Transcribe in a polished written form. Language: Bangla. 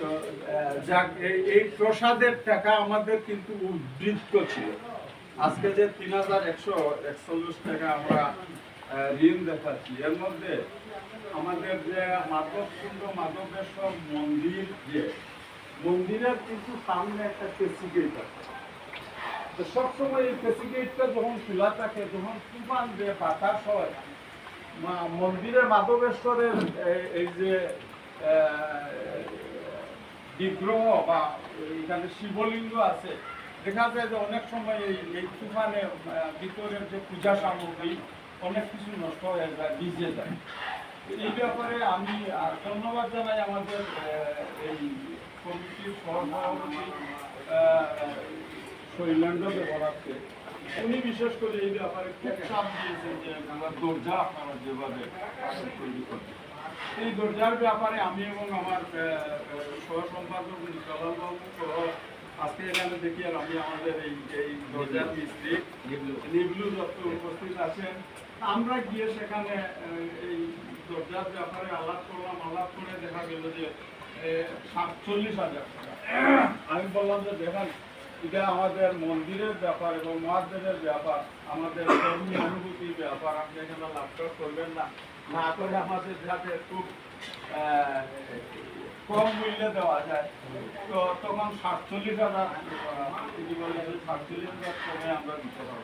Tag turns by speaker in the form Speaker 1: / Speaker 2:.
Speaker 1: তো যাক এই প্রসাদের টাকা আমাদের কিন্তু উদ্বৃত্ত ছিল। আজকে যে ৩,১৪১ টাকা আমরা ঋণ দেখাচ্ছি, এর মধ্যে আমাদের যে মাধবকুণ্ড মাধবেশ্বর মন্দির, যে মন্দিরের কিন্তু সামনে একটা কেসি গেট আছে। তো সবসময় এই কেসি গেটটা যখন খোলা থাকে, যখন তুফান যে বাতাস হয়, মন্দিরের মাধবেশ্বরের এই যে বিগ্রহ বা এখানে শিবলিঙ্গ আছে, দেখা যায় যে অনেক সময় এই তুফানে ভিতরের যে পূজা সামগ্রী অনেক কিছু নষ্ট হয়ে যায়, ভিজে যায়। এই ব্যাপারে আমি ধন্যবাদ জানাই আমাদের এই কমিটির সহসভাপতি শৈলেন্দ্র দেবরাজকে। উনি বিশেষ করে এই ব্যাপারে খুব চাপ দিয়েছেন যে দরজা আপনারা যেভাবে তৈরি করবেন। এই দরজার ব্যাপারে আমি এবং আমার সহ সম্পাদক জলালবাবু সহ আজকে এখানে দেখি, আর আমি আমাদের এই দরজার মিস্ত্রি নিবলু দত্ত উপস্থিত আছেন। আমরা গিয়ে সেখানে এই দরজার ব্যাপারে আলাপ করলাম। আলাপ করে দেখা গেল যে 47,000 টাকা। আমি বললাম যে দেখেন, এটা আমাদের মন্দিরের ব্যাপার এবং মহাদেবের ব্যাপার, আমাদের ধর্মীয় অনুভূতির ব্যাপার, আপনি এখানে লাভটা করবেন না, না করে আমাদের যাতে খুব কম মূল্যে দেওয়া যায়। তো তখন 47,000 কমে আমরা দিতে পারবো।